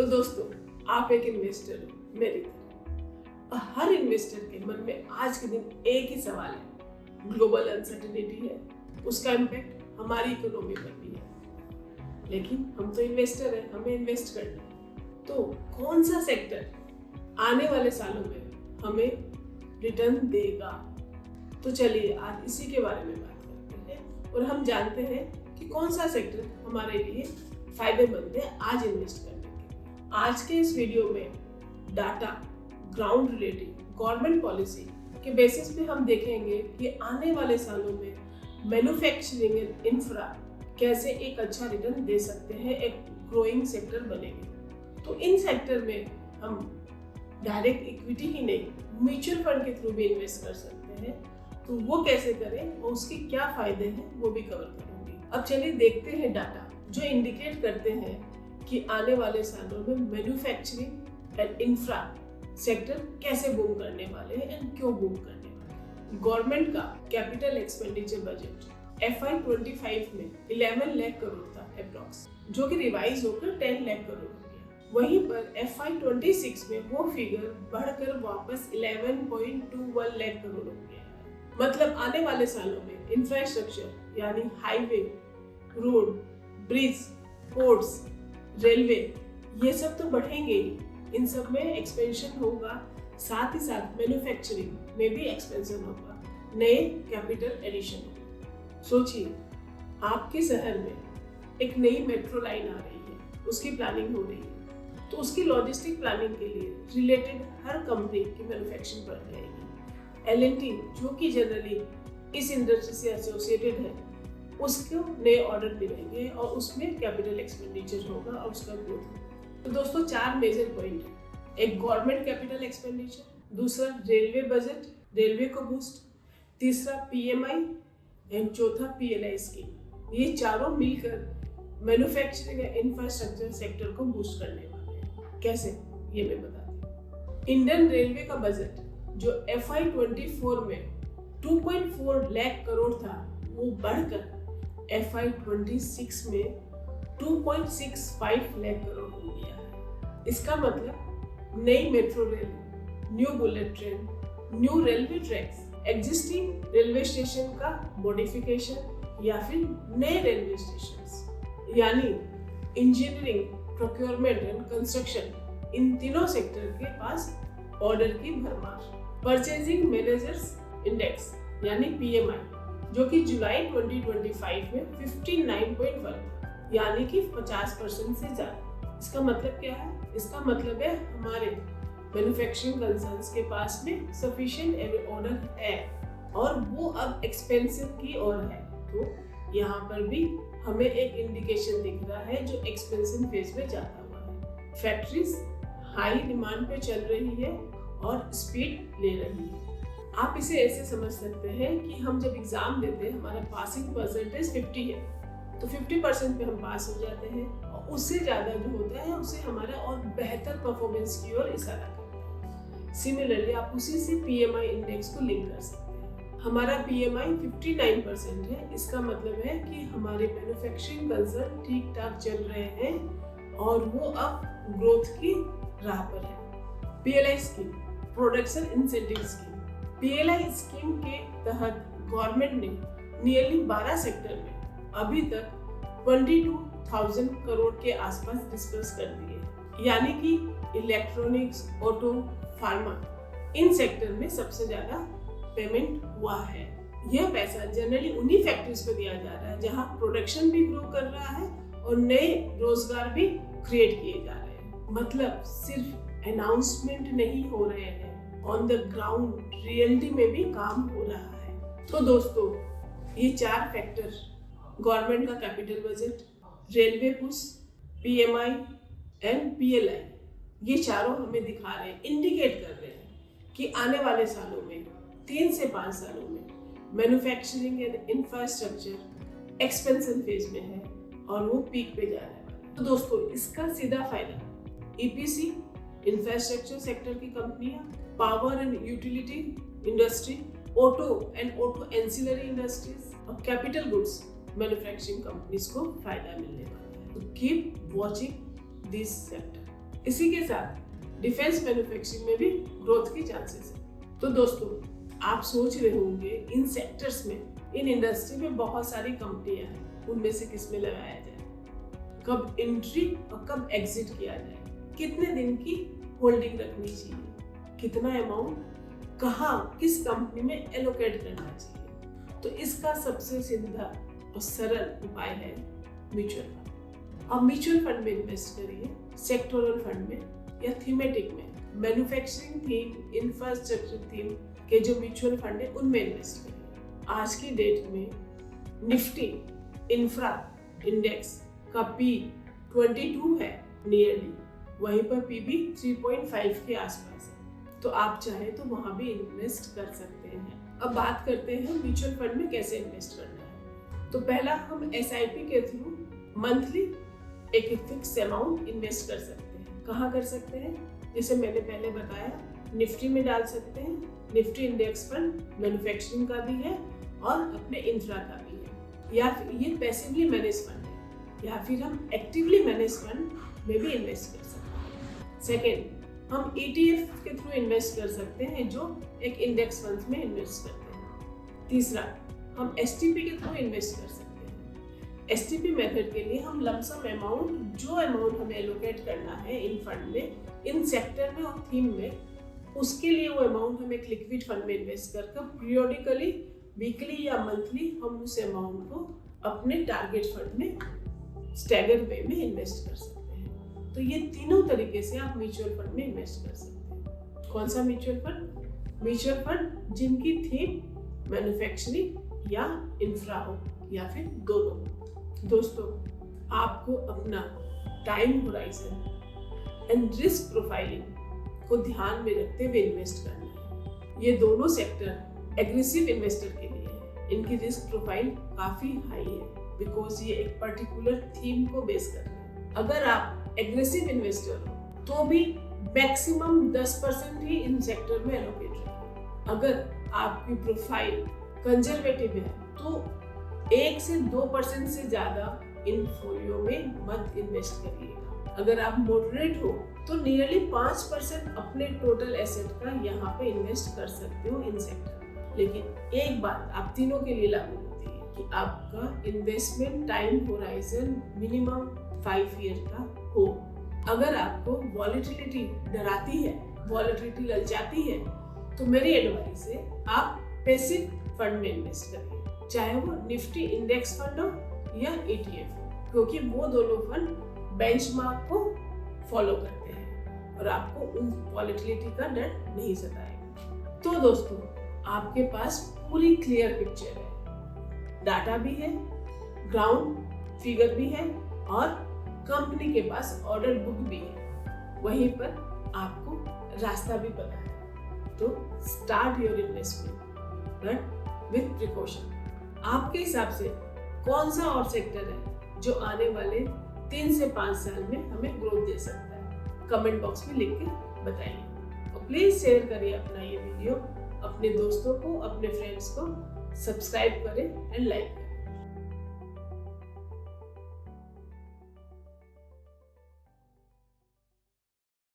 तो दोस्तों, आप एक इन्वेस्टर हो मेरी तरह। हर इन्वेस्टर के मन में आज के दिन एक ही सवाल है, ग्लोबल अनसर्टेनिटी है, उसका इम्पैक्ट हमारी इकोनॉमी पर भी है। लेकिन हम तो इन्वेस्टर हैं, हमें इन्वेस्ट करना है। तो कौन सा सेक्टर आने वाले सालों में हमें रिटर्न देगा? तो चलिए आज इसी के बारे में बात करते हैं और हम जानते हैं कि कौन सा सेक्टर हमारे लिए फायदेमंद है आज इन्वेस्ट करने के। आज के इस वीडियो में data, ground relative, government policy के बेसिस पे हम देखेंगे कि आने वाले सालों में मैन्युफैक्चरिंग एंड इंफ्रा कैसे एक अच्छा रिटर्न दे सकते हैं, एक ग्रोइंग सेक्टर बनेंगे। तो इन सेक्टर में हम डायरेक्ट इक्विटी ही नहीं, म्यूचुअल फंड के थ्रू भी इन्वेस्ट कर सकते हैं। तो वो कैसे करें और उसके क्या फायदे हैं वो भी कवर करेंगे। अब चलिए देखते हैं डाटा जो इंडिकेट करते हैं कि आने वाले सालों में मैन्युफैक्चरिंग एंड इंफ्रा सेक्टर कैसे बूम करने वाले हैं एंड क्यों बूम करने वाले हैं। गवर्नमेंट का कैपिटल एक्सपेंडिचर बजट FY25 में 11 लाख करोड़ था अप्रॉक्स, जो कि रिवाइज होकर 10 लाख करोड़ हो गया। वहीं पर FY26 में वो फिगर बढ़कर वापस 11.21 लाख करोड़ हो गया। मतलब आने वाले सालों में इंफ्रास्ट्रक्चर यानी highway, road, bridge, ports, railway, ये सब तो बढ़ेंगे ही, इन सब में एक्सपेंशन होगा। साथ ही साथ मैन्युफैक्चरिंग में भी एक्सपेंशन होगा, नए कैपिटल एडिशन होगा। सोचिए, आपके शहर में एक नई मेट्रो लाइन आ रही है, उसकी प्लानिंग हो रही है, तो उसकी लॉजिस्टिक प्लानिंग के लिए रिलेटेड हर कंपनी की मैन्युफैक्चरिंग बढ़ जाएगी। L&T जो कि जनरली इस इंडस्ट्री से एसोसिएटेड है, उसको नए ऑर्डर मिलेंगे और उसमें कैपिटल एक्सपेंडिचर होगा और उसका ग्रोथ होगा। तो दोस्तों, 4 मेजर पॉइंट है। एक गवर्नमेंट कैपिटल एक्सपेंडिचर, दूसरा रेलवे बजट, रेलवे को बूस्ट, तीसरा PMI एंड चौथा PLI स्कीम। ये चारों मिलकर मैन्युफैक्चरिंग एंड इंफ्रास्ट्रक्चर सेक्टर को बूस्ट करने वाले हैं। कैसे, ये मैं बताती हूँ। इंडियन रेलवे का बजट जो FY24 में 2.4 लाख करोड़ था, वो बढ़कर FY26 में 2.65 लाख करोड़ हो गया है। इसका मतलब नई metro rail, new bullet train, new railway tracks, existing railway station का मॉडिफिकेशन या फिर नए रेलवे स्टेशन, यानी इंजीनियरिंग, प्रोक्योरमेंट एंड कंस्ट्रक्शन, इन तीनों सेक्टर के पास ऑर्डर की भरमार। परचेजिंग मैनेजर्स इंडेक्स यानी PMI जो कि जुलाई 2025 में 59.1 यानी कि 50% से ज्यादा। इसका मतलब क्या है? इसका मतलब है हमारे मैन्युफैक्चरिंग कंसर्न्स के पास में सफिशिएंट ऑर्डर है और वो अब एक्सपेंसिव की ओर है। तो यहाँ पर भी हमें एक इंडिकेशन दिख रहा है जो एक्सपेंसिव फेज में जाता हुआ है। फैक्ट्रीज हाई डिमांड पे चल रही है और स्पीड ले रही है। आप इसे ऐसे समझ सकते हैं कि हम जब एग्जाम देते हैं, हमारा पासिंग परसेंटेज 50 है, तो 50% पे हम पास हो जाते हैं और उससे ज़्यादा जो होता है उससे हमारा और बेहतर परफॉर्मेंस की ओर इशारा करता है। सिमिलरली आप उसी से PMI इंडेक्स को लिंक कर सकते हैं। हमारा PMI 59% है, इसका मतलब है कि हमारे मैन्युफैक्चरिंग कंसर्न ठीक ठाक चल रहे हैं और वो अब ग्रोथ की राह पर है। PLI scheme, production incentive scheme. PLI scheme के तहत गवर्नमेंट ने नियरली 12 सेक्टर में अभी तक 22,000 करोड़ के आसपास डिस्पर्स कर दिए, यानी कि electronics, auto, pharma, in sector में सबसे ज्यादा पेमेंट हुआ है। यह पैसा जनरली उन्हीं फैक्ट्रीज पे दिया जा रहा है जहां प्रोडक्शन भी ग्रो कर रहा है और नए रोजगार भी क्रिएट किए जा रहे हैं। मतलब सिर्फ अनाउंसमेंट नहीं हो रहे हैं, ऑन द ग्राउंड रियलिटी में भी काम हो रहा है। तो दोस्तों, ये 4 फैक्टर, गवर्नमेंट का capital budget, railway push, PMI and PLI, ये चारों हमें दिखा रहे हैं, इंडिकेट कर रहे हैं कि आने वाले सालों में 3 से 5 सालों में manufacturing and infrastructure expansion phase में है और वो पीक पे जा रहा है। तो दोस्तों, इसका सीधा फायदा EPC, इंफ्रास्ट्रक्चर सेक्टर की कंपनियां, power and utility industry, auto and auto ancillary industries और कैपिटल गुड्स मैन्युफैक्चरिंग कंपनीज को फायदा मिलने वाला है। तो कीप वॉचिंग दिस सेक्टर। इसी के साथ डिफेंस मैन्युफैक्चरिंग में भी ग्रोथ की चांसेस है। तो दोस्तों, आप सोच रहे होंगे इन सेक्टर्स में, इन इंडस्ट्री में बहुत सारी कंपनियां हैं, उनमें से किस में लगाया जाए, कब एंट्री और कब एग्जिट किया जाए, कितने दिन की होल्डिंग रखनी चाहिए, कितना अमाउंट कहाँ किस कंपनी में एलोकेट करना चाहिए। तो इसका सबसे सीधा और सरल उपाय है म्यूचुअल फंड। आप म्यूचुअल फंड में इन्वेस्ट करिए, सेक्टोरल फंड में या थीमेटिक में। मैन्युफैक्चरिंग थीम, इंफ्रास्ट्रक्चर थीम के जो म्यूचुअल फंड है उनमें इन्वेस्ट करिए। आज की डेट में निफ्टी इंफ्रा इंडेक्स का P22 है नियरली, वहीं पर PB 3.5 के आसपास है। तो आप चाहे तो वहां भी इन्वेस्ट कर सकते हैं। अब बात करते हैं म्यूचुअल फंड में कैसे इन्वेस्ट करना है। तो पहला, हम SIP के थ्रू मंथली एक फिक्स अमाउंट इन्वेस्ट कर सकते हैं। कहाँ कर सकते हैं? जैसे मैंने पहले बताया, निफ्टी में डाल सकते हैं। निफ्टी इंडेक्स फंड मैन्युफैक्चरिंग का भी है और अपने इंफ्रा का भी है, या फिर ये पैसिवली मैनेज फंड है, या फिर हम एक्टिवली मैनेज फंड में भी इन्वेस्ट कर सकते हैं। सेकेंड, हम ETF के थ्रू इन्वेस्ट कर सकते हैं, जो एक इंडेक्स फंड में इन्वेस्ट करते हैं। तीसरा, हम STP के थ्रू इन्वेस्ट कर सकते हैं। STP मेथड के लिए हम लमसम अमाउंट, जो अमाउंट हमें एलोकेट करना है इन फंड में, इन सेक्टर में और थीम में, उसके लिए वो अमाउंट हम एक लिक्विड फंड में इन्वेस्ट करके पीरियोडिकली, वीकली या मंथली हम उस अमाउंट को अपने टारगेट फंड में स्टैगर वे में इन्वेस्ट कर सकते हैं। तो ये तीनों तरीके से आप म्यूचुअल फंड में इन्वेस्ट कर सकते हैं। कौन सा म्यूचुअल फंड? म्यूचुअल फंड जिनकी थीम मैन्युफैक्चरिंग या इंफ्रा हो, या फिर दोनों। दोस्तों, आपको अपना time horizon and risk profiling को ध्यान में रखते हुए इन्वेस्ट करना है। ये दोनों सेक्टर एग्रेसिव इन्वेस्टर के लिए है। इनकी रिस्क प्रोफाइल काफी हाई है, बिकॉज ये एक पर्टिकुलर थीम को बेस कर रहे हैं। अगर आप एग्रेसिव इन्वेस्टर हो तो भी मैक्सिमम 10% ही इन सेक्टर में एलोकेट रखें। अगर आपकी प्रोफाइल कंजर्वेटिव है तो 1 से 2% से ज्यादा इन फोलियो में मत इन्वेस्ट करिएगा। अगर आप मॉडरेट हो तो नियरली 5% अपने टोटल एसेट का यहाँ पे इन्वेस्ट कर सकते हो इन सेक्टर। लेकिन एक बात आप तीनों के लिए लागू होती है कि आपका investment time horizon minimum 5 year का हो। अगर आपको वॉलेटिलिटी डराती है, वॉलेटिलिटी ललचाती है, तो मेरी एडवाइस है आप पैसिव फंड में इन्वेस्ट करिए, चाहे वो निफ्टी इंडेक्स फंड हो या ETF हो, क्योंकि वो दोनों फंड बेंचमार्क को फॉलो करते हैं और आपको उन वॉलेटिलिटी का डर नहीं सताएगा। तो दोस्तों, आपके पास पूरी क्लियर पिक्चर है, डाटा भी है, ग्राउंड फिगर भी है और कंपनी के पास ऑर्डर बुक भी है। वहीं पर आपको रास्ता भी पता है। तो start your investment but with precaution. आपके हिसाब से कौन सा और सेक्टर है जो आने वाले 3 से 5 साल में हमें ग्रोथ दे सकता है? कमेंट बॉक्स में लिख के बताइए और प्लीज शेयर करिए अपना ये वीडियो अपने दोस्तों को, अपने फ्रेंड्स को। सब्सक्राइब करें एंड लाइक करें।